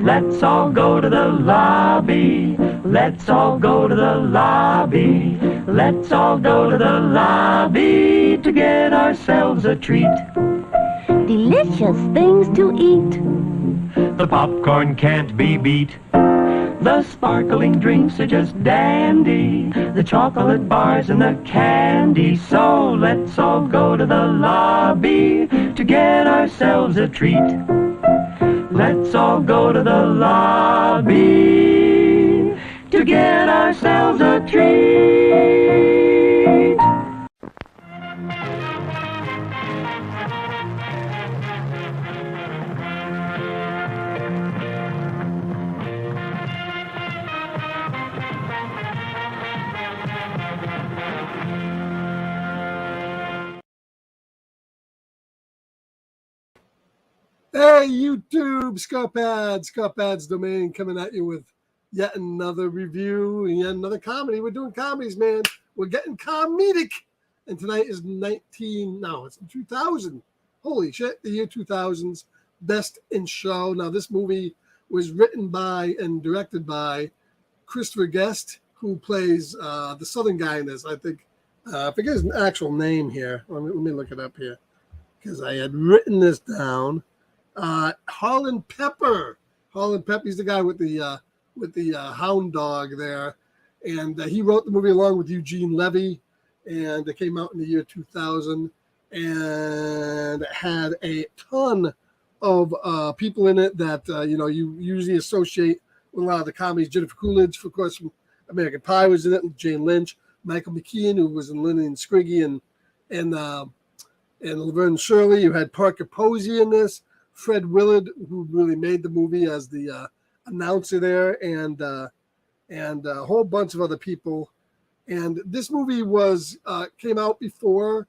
Let's all go to the lobby. Let's all go to the lobby. Let's all go to the lobby to get ourselves a treat. Delicious things to eat. The popcorn can't be beat. The sparkling drinks are just dandy. The chocolate bars and the candy. So let's all go to the lobby to get ourselves a treat. Let's all go to the lobby to get ourselves a treat. Hey, YouTube, Scarpad's Domain coming at you with yet another review and yet another comedy. We're doing comedies, man. We're getting comedic. And tonight is 2000. Holy shit, the year 2000's Best in Show. Now, this movie was written by and directed by Christopher Guest, who plays the Southern guy in this. I think, I forget his actual name here. Let me look it up here because I had written this down. Harlan Pepper. He's the guy with the hound dog there, and he wrote the movie along with Eugene Levy, and it came out in the year 2000, and it had a ton of people in it that you usually associate with a lot of the comedies. Jennifer Coolidge, of course, from American Pie was in it. Jane Lynch, Michael McKean, who was in Lynn and Squiggy, and Laverne Shirley. You had Parker Posey in this. Fred Willard, who really made the movie as the announcer there, and a whole bunch of other people. And this movie came out before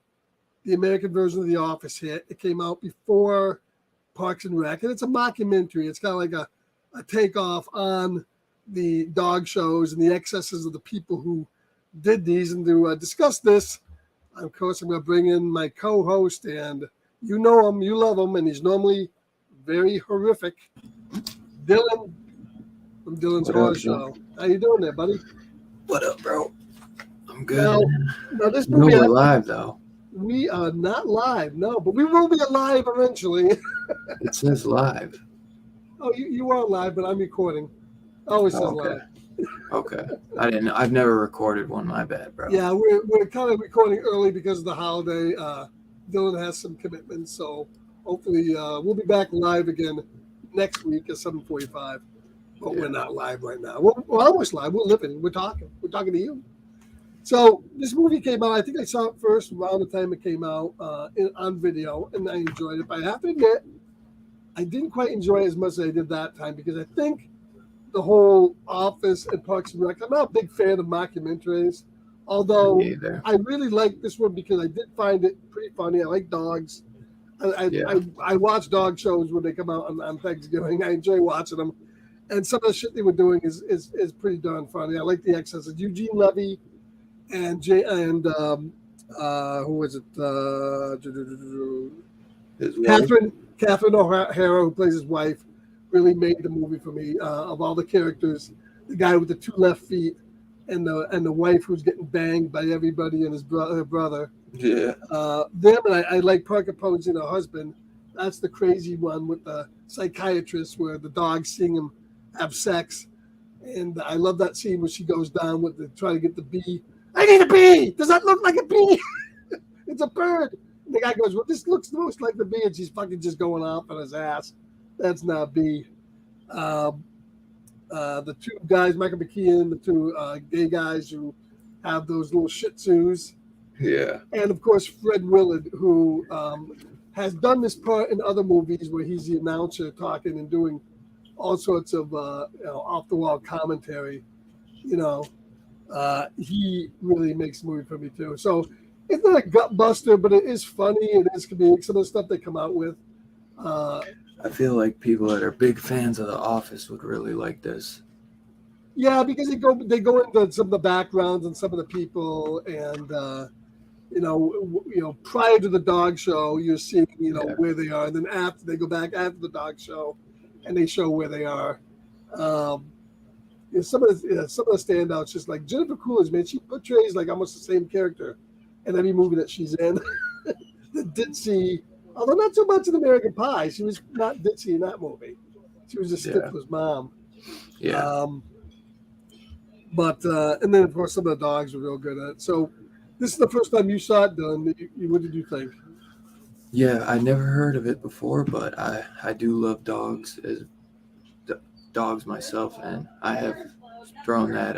the American version of The Office hit. It came out before Parks and Rec, and it's a mockumentary. It's kind of like a takeoff on the dog shows and the excesses of the people who did these. And to discuss this, of course, I'm going to bring in my co-host, and you know him, you love him, and he's normally very horrific. Dylan from Dylan's Horror Show. How you doing there, buddy? What up, bro? I'm good. Now this movie, we're live, though. We are not live, no, but we will be alive eventually. It says live. Oh, you are live, but I'm recording. Always says live. Okay. I've never recorded one. My bad, bro. Yeah, we're kind of recording early because of the holiday. Dylan has some commitments, so hopefully we'll be back live again next week at 7:45. But we're not live right now. We're almost live. We're living. We're talking. We're talking to you. So this movie came out. I think I saw it first around the time it came out on video, and I enjoyed it. But I have to admit, I didn't quite enjoy it as much as I did that time because I think the whole Office and Parks and Rec. I'm not a big fan of mockumentaries. Although I really like this one because I did find it pretty funny. I like dogs. I watch dog shows when they come out on Thanksgiving. I enjoy watching them. And some of the shit they were doing is pretty darn funny. I like the excesses. Eugene Levy and who was it? Catherine O'Hara, who plays his wife, really made the movie for me. Of all the characters, the guy with the two left feet, and the wife who's getting banged by everybody and her brother. Yeah. Them, and I like Parker Posey and her husband. That's the crazy one with the psychiatrist where the dog's seeing him have sex. And I love that scene where she goes down with trying to get the bee. I need a bee! Does that look like a bee? It's a bird. And the guy goes, well, this looks the most like the bee. And she's fucking just going off on his ass. That's not a bee. The two guys, Michael McKean, the two gay guys who have those little Shih Tzus. Yeah. And, of course, Fred Willard, who has done this part in other movies where he's the announcer talking and doing all sorts of off-the-wall commentary. He really makes the movie for me, too. So it's not a gut buster, but it is funny. It is comedic. Some of the stuff they come out with. I feel like people that are big fans of The Office would really like this. Yeah, because they go into some of the backgrounds and some of the people, and prior to the dog show, you're seeing where they are, and then after they go back after the dog show, and they show where they are. Um, some of the standouts, just like Jennifer Coolidge, man, she portrays like almost the same character in every movie that she's in. The ditzy, although not so much in American Pie, she was not ditzy in that movie. She was just Yeah. Stifler's mom. Yeah. But and then of course some of the dogs were real good at it. So this is the first time you saw it, Dylan. What did you think? Yeah, I never heard of it before, but I do love dogs as dogs myself, and I have thrown that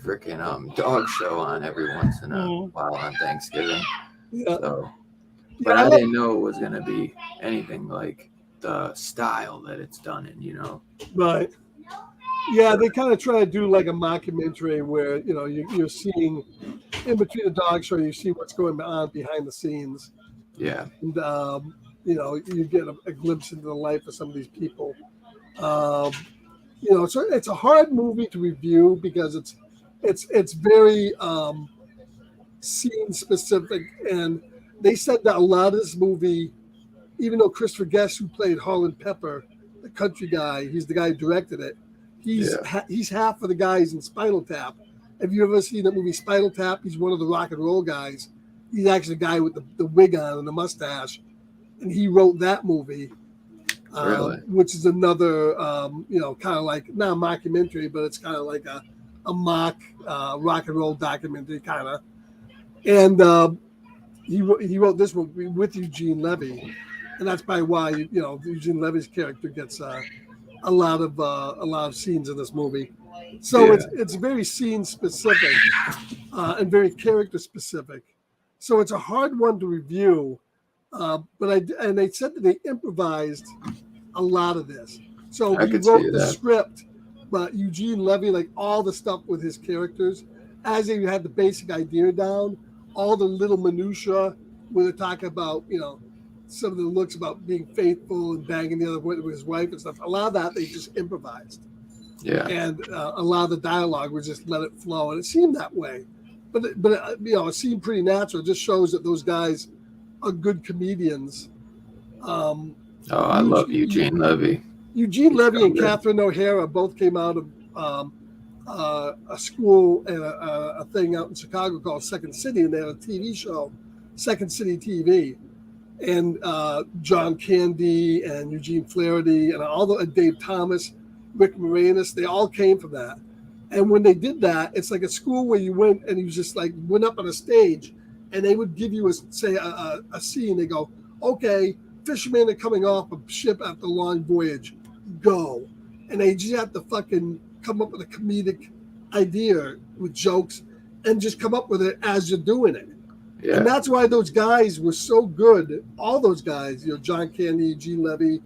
freaking dog show on every once in a while on Thanksgiving. Yeah, So, yeah, but I didn't know it was gonna be anything like the style that it's done in. right. Yeah, they kind of try to do like a mockumentary where you're seeing in between the dog show, you see what's going on behind the scenes, Yeah. and you get a glimpse into the life of some of these people. Um, so it's a hard movie to review because it's very scene specific, and they said that a lot of this movie, even though Christopher Guest, who played Harlan Pepper, the country guy, he's the guy who directed it. He's half of the guys in Spinal Tap. Have you ever seen that movie Spinal Tap? He's one of the rock and roll guys. He's actually the guy with the wig on and the mustache, and he wrote that movie. Really? Which is another, kind of like not a mockumentary, but it's kind of like a mock rock and roll documentary kind of. And he wrote this one with Eugene Levy, and that's probably why Eugene Levy's character gets a lot of scenes in this movie. So it's very scene specific and very character specific. So it's a hard one to review. But they said that they improvised a lot of this. So I he could wrote see the that. script, but Eugene Levy, like all the stuff with his characters, as he had the basic idea down, all the little minutia where they talk about, some of the looks about being faithful and banging the other with his wife and stuff. A lot of that they just improvised. Yeah. And a lot of the dialogue was just let it flow, and it seemed that way. But it seemed pretty natural. It just shows that those guys are good comedians. I love Eugene Levy. Eugene He's Levy so and good. Catherine O'Hara both came out of a school and a thing out in Chicago called Second City, and they had a TV show, Second City TV. And John Candy and Eugene Flaherty and Dave Thomas, Rick Moranis, they all came from that. And when they did that, it's like a school where you went and you just like went up on a stage, and they would give you a scene. They go, okay, fishermen are coming off a ship after a long voyage, go. And they just have to fucking come up with a comedic idea with jokes and just come up with it as you're doing it. Yeah. And that's why those guys were so good. All those guys, John Candy, Eugene Levy,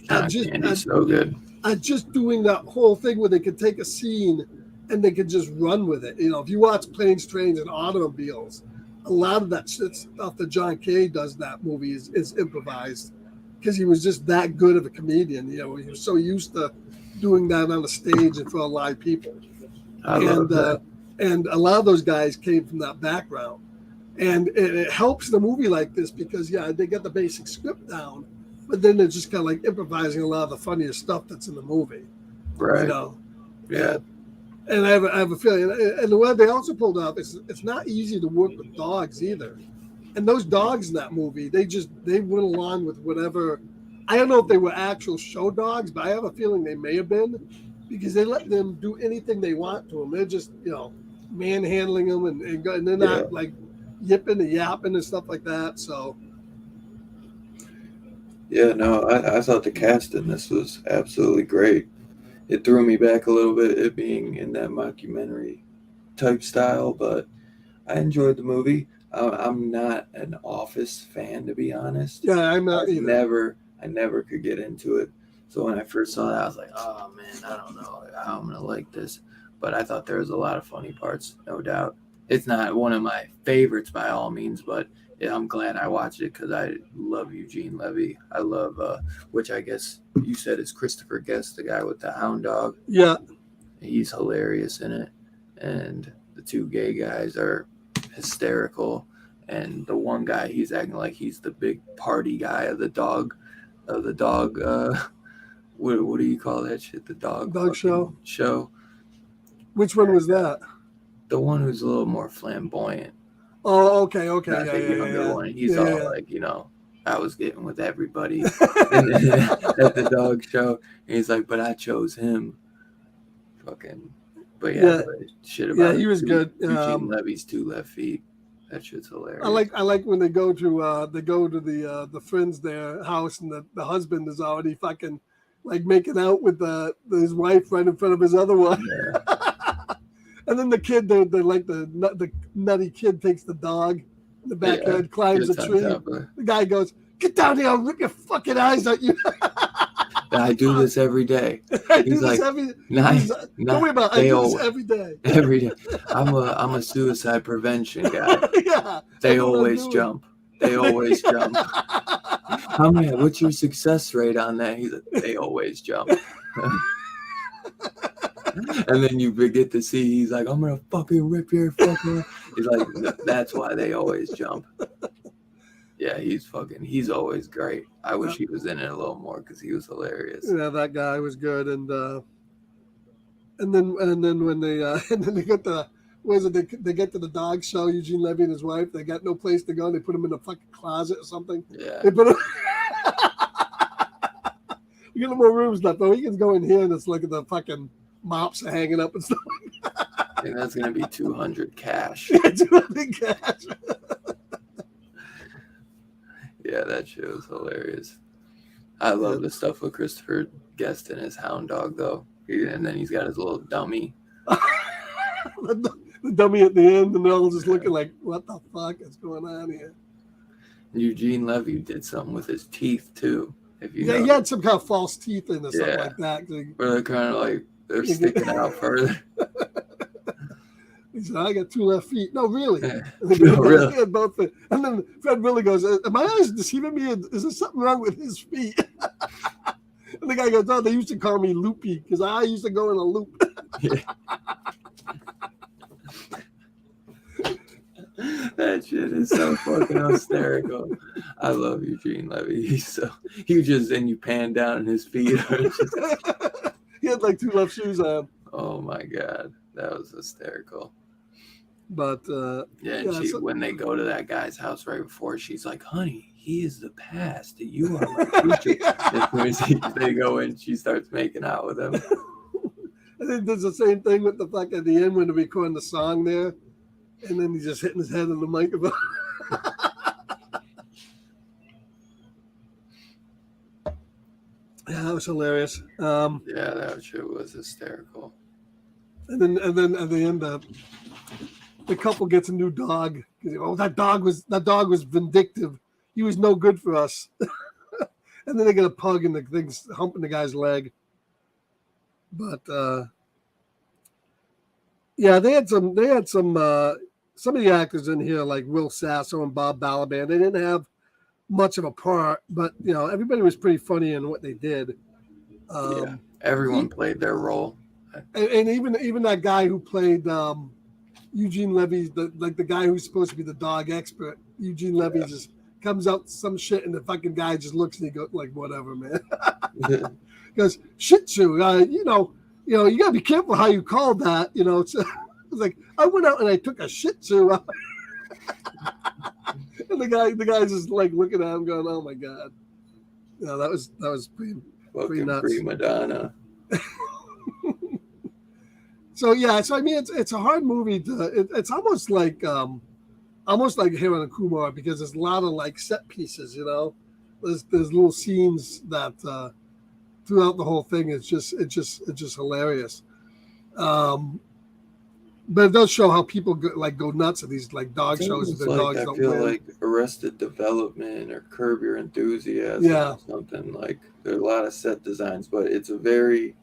Candy's so good. Just doing that whole thing where they could take a scene and they could just run with it. If you watch Planes, Trains, and Automobiles, a lot of that stuff that John Candy does in that movie is improvised because he was just that good of a comedian. He was so used to doing that on the stage in front of live people. I love that. And a lot of those guys came from that background. And it helps the movie like this because, they get the basic script down, but then they're just kind of like improvising a lot of the funniest stuff that's in the movie. Right. Yeah. And I have a feeling, and the way they also pulled off is it's not easy to work with dogs either. And those dogs in that movie, they went along with whatever. I don't know if they were actual show dogs, but I have a feeling they may have been because they let them do anything they want to them. They're just, manhandling them and they're not like yipping and yapping and stuff like that. So. Yeah, no, I thought the cast in this was absolutely great. It threw me back a little bit, it being in that mockumentary type style, but I enjoyed the movie. I'm not an Office fan, to be honest. Yeah, I'm not either. I never could get into it. So when I first saw it, I was like, oh man, I don't know how I'm going to like this. But I thought there was a lot of funny parts, no doubt. It's not one of my favorites by all means, but I'm glad I watched it because I love Eugene Levy. I love, which I guess you said is Christopher Guest, the guy with the hound dog. Yeah. He's hilarious in it. And the two gay guys are hysterical. And the one guy, he's acting like he's the big party guy of the dog the dog. What do you call that shit? The dog show. Show. Which one was that? The one who's a little more flamboyant. Oh, okay, Not the younger one. He's all like, I was getting with everybody at the dog show. And he's like, but I chose him. Fucking. But shit about he was good. Eugene Levy's 2 left feet. That shit's hilarious. I like when they go to the friends their house and the husband is already fucking like making out with his wife right in front of his other one. Yeah. And then the kid, they're like the nutty kid takes the dog in the backyard, climbs a tree. The guy goes, "Get down here! I'll rip your fucking eyes out you." I do this every day. He's like, don't worry about it. I do this every day. Every day. I'm a suicide prevention guy. Yeah. They always jump. They always jump. What's your success rate on that? He's like, they always jump. And then you get to see he's like, I'm gonna fucking rip your fucking. He's like, that's why they always jump. Yeah, he's always great. I wish he was in it a little more because he was hilarious. Yeah, that guy was good, and then when they get they get to the dog show, Eugene Levy and his wife, they got no place to go. They put him in a fucking closet or something. Yeah. They put him. You get no more rooms left though. He can go in here and it's like the fucking mops are hanging up and stuff. I think that's gonna be 200 cash. Yeah, 200 cash. Yeah, that shit was hilarious. I love the stuff with Christopher Guest and his hound dog, though. And then he's got his little dummy. The dummy at the end, and they're all just looking like, what the fuck is going on here? Eugene Levy did something with his teeth, too. He had some kind of false teeth in or something like that. Where they're kind of like, they're sticking out further. He said, I got 2 left feet. No, really? No, really? He had both. And then Fred really goes, am I eyes deceiving me? Is there something wrong with his feet? And the guy goes, oh, they used to call me Loopy because I used to go in a loop. That shit is so fucking hysterical. I love Eugene Levy. You pan down and his feet are just... He had like 2 left shoes on. Oh my God. That was hysterical. But when they go to that guy's house right before, she's like, honey, he is the past. You are my future. As soon as they go in, she starts making out with him. And then does the same thing with the fuck at the end when they're recording the song there. And then he's just hitting his head on the microphone. Yeah, that was hilarious. Yeah, that shit was hysterical. And then at the end, the couple gets a new dog. Oh, that dog was vindictive. He was no good for us. And then they get a pug and the thing's humping the guy's leg. But they had some of the actors in here like Will Sasso and Bob Balaban. They didn't have much of a part, but everybody was pretty funny in what they did. Everyone played their role. And even that guy who played Eugene Levy, the guy who's supposed to be the dog expert, Eugene Levy just comes out some shit, and the fucking guy just looks and he goes like, "Whatever, man." Goes, "Shih Tzu, you gotta be careful how you call that." It's like I went out and I took a Shih Tzu, and the guy's just like looking at him, going, "Oh my God." That was pretty nuts. Prima donna. So I mean, it's a hard movie it's almost like Harold and Kumar because there's a lot of like set pieces, There's little scenes that throughout the whole thing it's just hilarious. But it does show how people go nuts at these like dog shows and their dogs don't win. I feel like Arrested Development or Curb Your Enthusiasm or something. Like there's a lot of set designs, but it's a very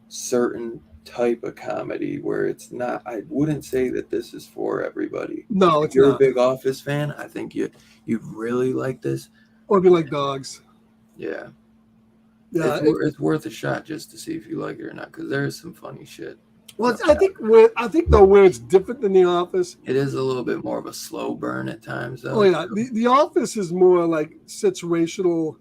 certain type of comedy where it's not. I wouldn't say that this is for everybody. No, if you're a big Office fan, I think you really like this. Or if you like dogs. Yeah. It's worth a shot just to see if you like it or not, because there's some funny shit. Well, I think where it's different than The Office. It is a little bit more of a slow burn at times, though. Oh yeah, The Office is more like situational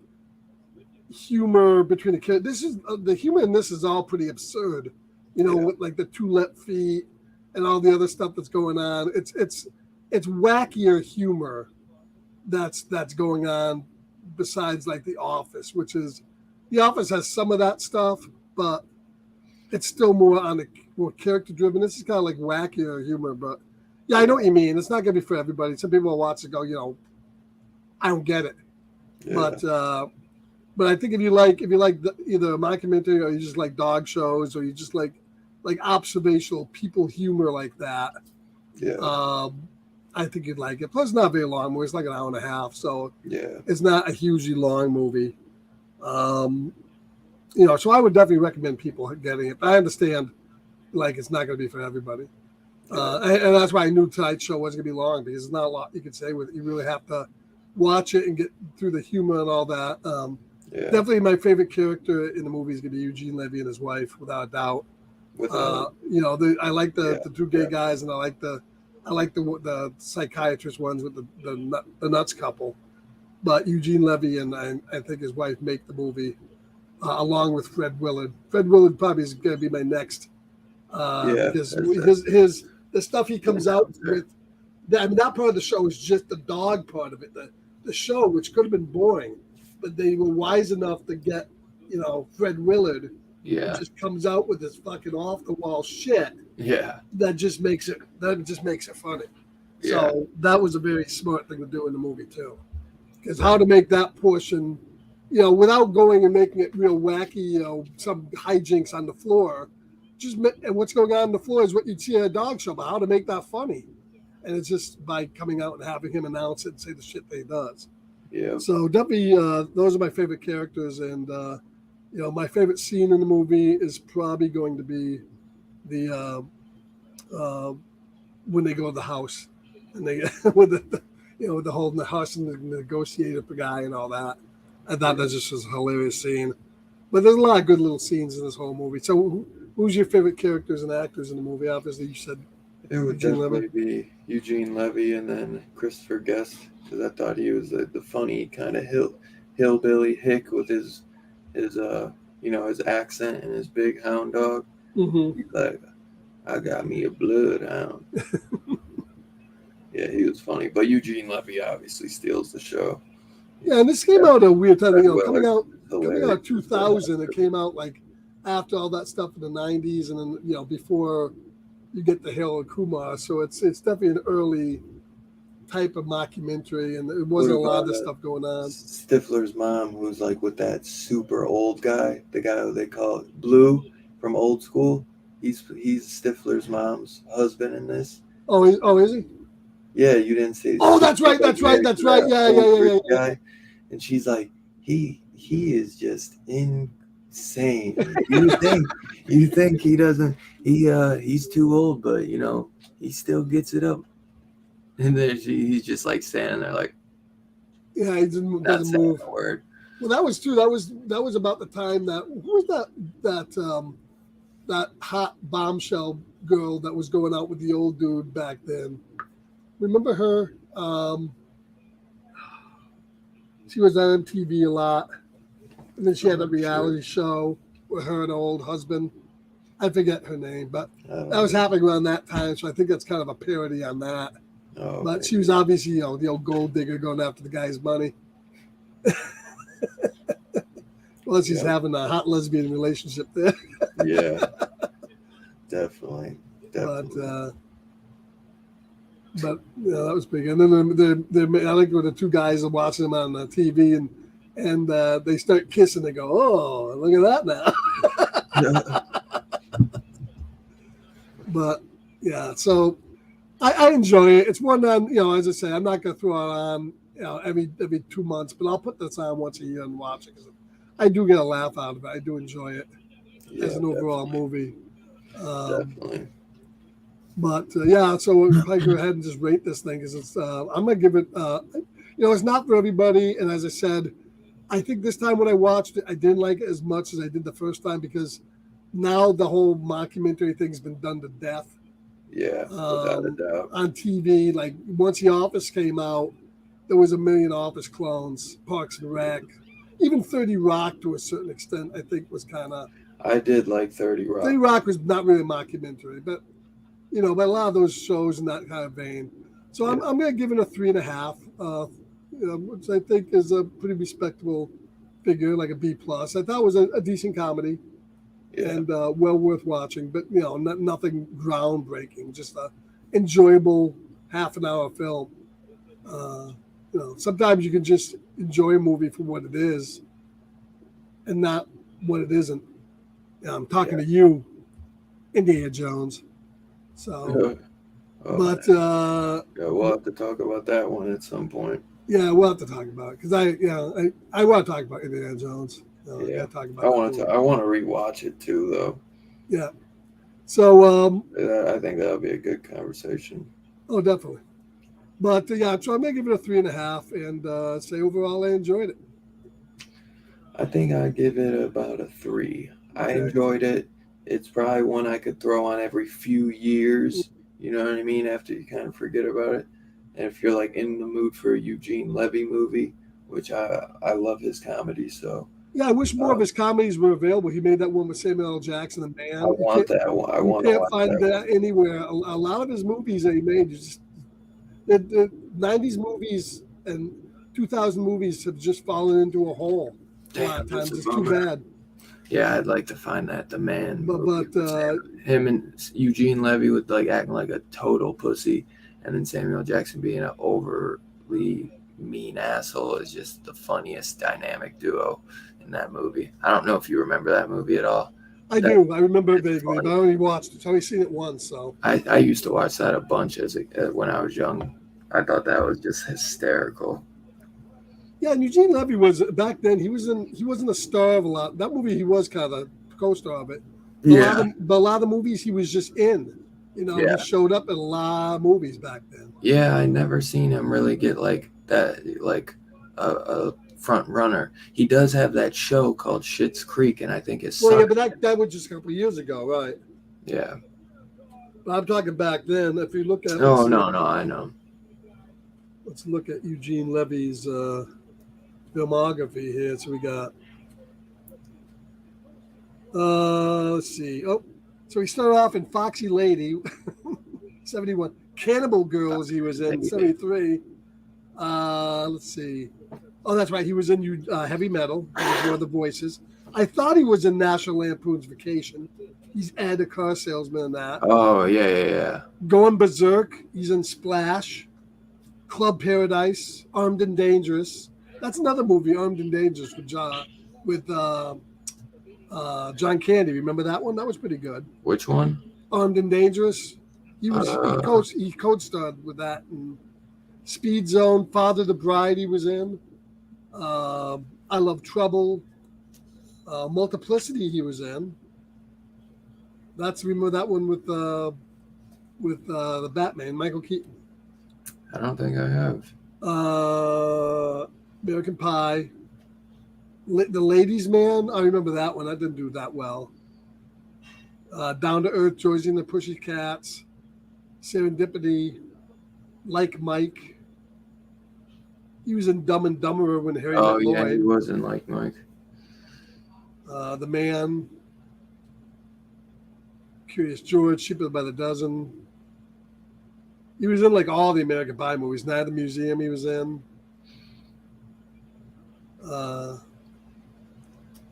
humor between the kids. This is the humor in this is all pretty absurd, with like the two left feet and all the other stuff that's going on. It's wackier humor that's going on besides like The Office, which is The Office has some of that stuff, but it's still more on the more character driven. This is kind of like wackier humor, but yeah, I know what you mean. It's not gonna be for everybody. Some people will watch it and go, I don't get it. Yeah. But I think if you like either a mockumentary or you just like dog shows or you just like observational people humor like that, I think you'd like it. Plus, it's not very long movie. It's like an hour and a half, so it's not a hugely long movie. So I would definitely recommend people getting it. But I understand, like, it's not going to be for everybody. And that's why I knew tonight's show wasn't going to be long, because there's not a lot you can say with it. You really have to watch it and get through the humor and all that. Definitely my favorite character in the movie is going to be Eugene Levy and his wife, without a doubt. I like the two gay guys, and I like the psychiatrist ones with the nuts couple. But Eugene Levy and I think his wife make the movie, along with Fred Willard. Fred Willard probably is going to be my next, because the stuff he comes out with. That part of the show is just the dog part of it. The show, which could have been boring, but they were wise enough to get, Fred Willard. Yeah, just comes out with this fucking off the wall shit. Yeah, that just makes it funny. Yeah. So that was a very smart thing to do in the movie too, because how to make that portion, without going and making it real wacky, some hijinks on the floor, and what's going on the floor is what you'd see in a dog show. But how to make that funny, and it's just by coming out and having him announce it and say the shit that he does. Yeah. So definitely, those are my favorite characters, and. My favorite scene in the movie is probably going to be the when they go to the house and they with the holding the house and the negotiator guy and all that. I thought that just was a hilarious scene. But there's a lot of good little scenes in this whole movie. So who's your favorite characters and actors in the movie? Obviously, you said it would definitely be Eugene Levy and then Christopher Guest, because I thought he was the funny kind of hillbilly hick with his his accent and his big hound dog. Mm-hmm. He's like, I got me a bloodhound. Yeah, he was funny. But Eugene Levy obviously steals the show. Yeah, and this came out at a weird time. Coming out 2000, it came out like after all that stuff in the 90s, and then before you get the Harold and Kumar. So it's definitely an early type of mockumentary, and it wasn't a lot of this stuff going on. Stifler's mom, who's like with that super old guy, the guy who they call Blue from Old School. He's Stifler's mom's husband in this. Oh, is he? Yeah, you didn't see. Oh, that's right. Yeah. Guy. And she's like, he is just insane. You think he doesn't? He's too old, but he still gets it up. And then he's just like standing there, like, yeah, he doesn't move. A word. Well, that was true. That was about the time that who was that hot bombshell girl that was going out with the old dude back then. Remember her? She was on MTV a lot, and then she had a reality show with her and her old husband. I forget her name, but that was happening around that time, so I think that's kind of a parody on that. Oh, okay. But she was obviously, the old gold digger going after the guy's money. Unless he's having a hot lesbian relationship there. Yeah, definitely. But that was big. And then I like when the two guys are watching them on the TV and they start kissing. They go, "Oh, look at that now." But yeah, so. I enjoy it. It's one that, as I say, I'm not going to throw it on, every 2 months, but I'll put this on once a year and watch it because I do get a laugh out of it. I do enjoy it as an overall movie. Definitely. But so we'll probably go ahead and just rate this thing because it's. I'm going to give it. It's not for everybody, and as I said, I think this time when I watched it, I didn't like it as much as I did the first time because now the whole mockumentary thing's been done to death. Yeah, without a doubt. On TV, like once The Office came out, there was a million Office clones, Parks and Rec. even 30 Rock to a certain extent, I think was kind of. I did like 30 Rock. 30 Rock was not really a mockumentary, but but a lot of those shows in that kind of vein. So I'm going to give it a 3.5, which I think is a pretty respectable figure, like a B plus. I thought it was a decent comedy and well worth watching, but nothing groundbreaking, just a enjoyable half-an-hour film. Sometimes you can just enjoy a movie for what it is and not what it isn't. I'm talking to you, Indiana Jones. So, we'll have to talk about that one at some point. Yeah, we'll have to talk about it because I want to talk about Indiana Jones. I want to rewatch it too, though. Yeah. So I think that'll be a good conversation. Oh, definitely. But so I'm gonna give it a 3.5 and say overall I enjoyed it. I think I give it about a 3. Okay. I enjoyed it. It's probably one I could throw on every few years. You know what I mean? After you kind of forget about it. And if you're like in the mood for a Eugene Levy movie, which I love his comedy, so. Yeah, I wish more of his comedies were available. He made that one with Samuel L. Jackson and Man. I want that one. You can't find that anywhere. A lot of his movies that he made, the 90s movies and 2000 movies have just fallen into a hole a lot of times. It's too bad. Yeah, I'd like to find that The Man. But him and Eugene Levy with like acting like a total pussy, and then Samuel Jackson being an overly mean asshole is just the funniest dynamic duo in that movie. I don't know if you remember that movie at all. I do. I remember it vaguely, but I only watched it. I've only seen it once. So I used to watch that a bunch when I was young. I thought that was just hysterical. Yeah, and Eugene Levy was back then. He wasn't a star of a lot. That movie, he was kind of a co-star of it. But a lot of the movies he was just in. He showed up in a lot of movies back then. Yeah, I never seen him really get like that, like a front runner. He does have that show called Schitt's Creek, and I think it's. Well, yeah, but that was just a couple of years ago, right? Yeah. But I'm talking back then. If you look at. No, I know. Let's look at Eugene Levy's filmography here. So we got. Let's see. Oh, so he started off in Foxy Lady, 71. Cannibal Girls he was in, 73. Let's see. Oh, that's right. He was in Heavy Metal. He was one of the voices. I thought he was in National Lampoon's Vacation. He's Ed, a car salesman in that. Oh, yeah. Going Berserk. He's in Splash. Club Paradise. Armed and Dangerous. That's another movie, Armed and Dangerous, with John Candy. Remember that one? That was pretty good. Which one? Armed and Dangerous. He co-starred with that. And Speed Zone, Father the Bride he was in. I Love Trouble. Multiplicity he was in. Remember that one with the Batman, Michael Keaton. I don't think I have. American Pie. The Ladies' Man, I remember that one. That didn't do that well. Down to Earth, Josie and the Pussycats. Serendipity. Like Mike. He was in Dumb and Dumberer when Harry met Lloyd. Oh, yeah, he was in Like Mike. The Man. Curious George, Sheep by the Dozen. He was in like all the American Pie movies. Night at the Museum he was in.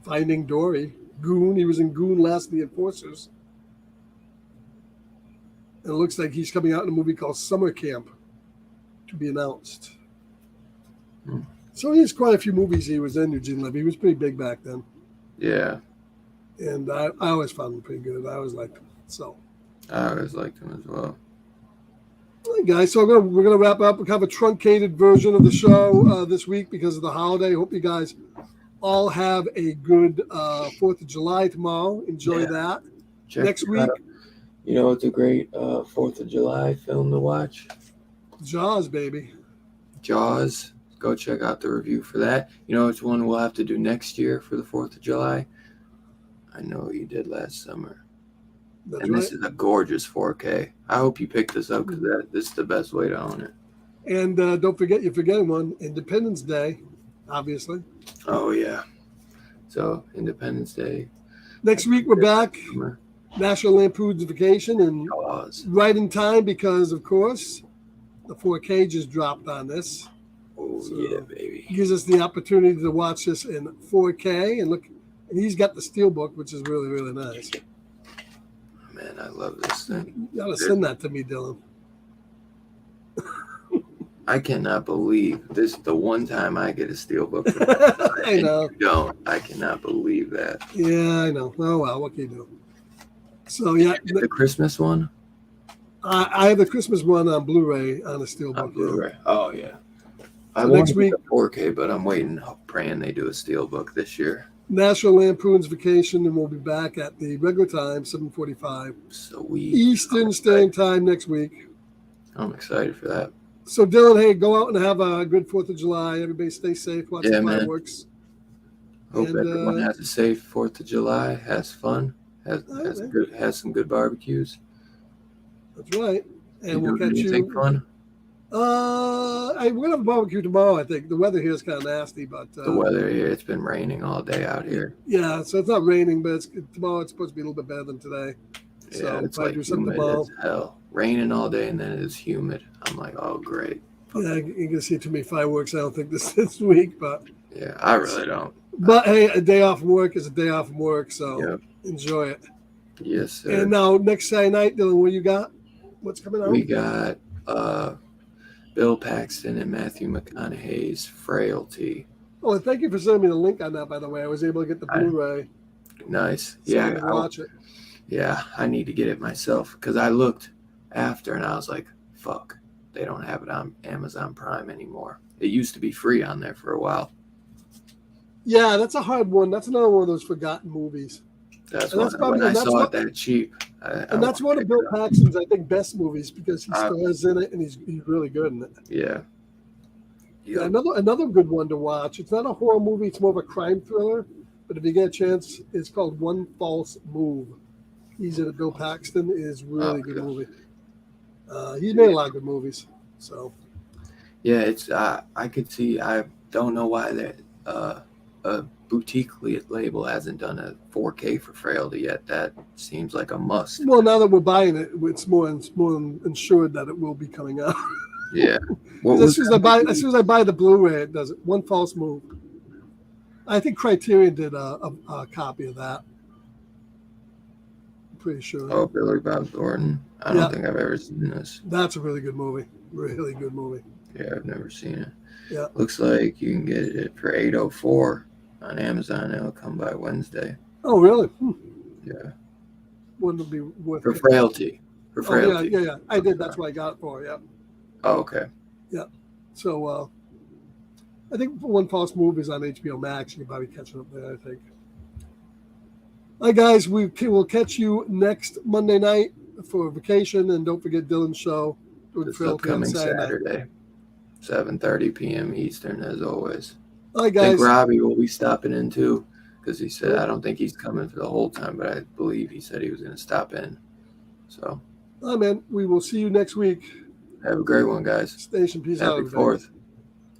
Finding Dory. Goon, he was in Goon, Last of the Enforcers. And it looks like he's coming out in a movie called Summer Camp to be announced. So he has quite a few movies he was in, Eugene Levy. He was pretty big back then. Yeah. And I always found him pretty good. I always liked him. So I always liked him as well. All right, guys. So we're gonna wrap up. We have a truncated version of the show this week because of the holiday. Hope you guys all have a good 4th of July tomorrow. Enjoy that. Next week. You know, it's a great 4th of July film to watch. Jaws, baby. Jaws. Go check out the review for that. You know which one we'll have to do next year for the 4th of July? I know what you did last summer. That's and right. This is a gorgeous 4K. I hope you picked this up because this is the best way to own it. And don't forget, you're forgetting one. Independence Day. obviously. Oh yeah. So Independence Day. Next week we're back. Summer. National Lampoon's Vacation, and Jaws. right in time because, of course, the 4K just dropped on this. Oh So, yeah, baby. gives us the opportunity to watch this in 4K and look. And he's got the Steelbook, which is really, really nice. Man, I love this thing. You gotta send that to me, Dylan. I cannot believe this is the one time I get a Steelbook. I know. You don't. I cannot believe that. Yeah, I know. Oh well, what can you do? So yeah, The Christmas one? I have the Christmas one on Blu-ray on a Steelbook. On Blu-ray. Oh yeah. I So want next week, the 4K, but I'm waiting, praying they do a Steelbook this year. National Lampoon's Vacation, and we'll be back at the regular time, 7:45 Sweet. Eastern Standard Time next week. I'm excited for that. So Dylan, hey, go out and have a good 4th of July. Everybody stay safe. Watch the man. fireworks. Hope And, everyone has a safe 4th of July, has fun, has some good barbecues. That's right. And You we'll doing catch anything you. fun? We're gonna have a barbecue tomorrow. I think the weather here is kind of nasty, but The weather here, it's been raining all day out here. yeah, so it's not raining, but tomorrow it's supposed to be a little bit better than today. So Yeah, it's probably like do something humid tomorrow. as hell. Raining all day and then it is humid. I'm like, oh great. Yeah, you're gonna see too many fireworks. I don't think this week, but Yeah, I really don't. hey, a day off from work is a day off from work, so Yep. enjoy it. Yes, sir. And now next Saturday night, Dylan, what you got? What's coming out? We got Bill Paxton and Matthew McConaughey's Frailty. Oh, and thank you for sending me the link on that. By the way, I was able to get the Blu-ray. Nice. So I Yeah, can watch it. yeah, I need to get it myself because I looked after and I was like, fuck, they don't have it on Amazon Prime anymore. It used to be free on there for a while. Yeah, that's a hard one. That's another one of those forgotten movies. That's And why that's probably- when I and that's saw what- it that cheap. And that's one of Bill Paxton's, I think, best movies because he stars in it and he's really good in it. Yeah. Yeah, another good one to watch. It's not a horror movie; it's more of a crime thriller. But if you get a chance, it's called One False Move. He's in it. Bill Paxton is really good movie. He's made a lot of good movies. So Yeah, it's I could see. I don't know why that a boutique label hasn't done a 4K for Frailty yet. That seems like a must. well, now that we're buying it, it's more ensured that it will be coming out. Yeah. As soon as I buy the Blu-ray, it does it. One False Move. I think Criterion did a copy of that. I'm pretty sure. Oh, Billy Bob Thornton. I don't think I've ever seen this. That's a really good movie. Really good movie. Yeah, I've never seen it. Yeah. Looks like you can get it for $8.04 on Amazon. It'll come by Wednesday. Oh, really? Yeah. Wouldn't it be worth For it? Frailty. For Oh, Frailty. yeah. I did. That's what I got it for. Yeah. Oh, okay. So I think One False Move is on HBO Max. You can probably catch it up there, I think. All right, guys, will catch you next Monday night for vacation. And don't forget Dylan's show. This upcoming Saturday, 7:30 p.m. Eastern, as always. All right, I think guys. Robbie will be stopping in too, because he said, I don't think he's coming for the whole time, but I believe he said he was going to stop in. So, All right, man. We will see you next week. have a great one, guys. Station, peace out. Happy everybody. 4th.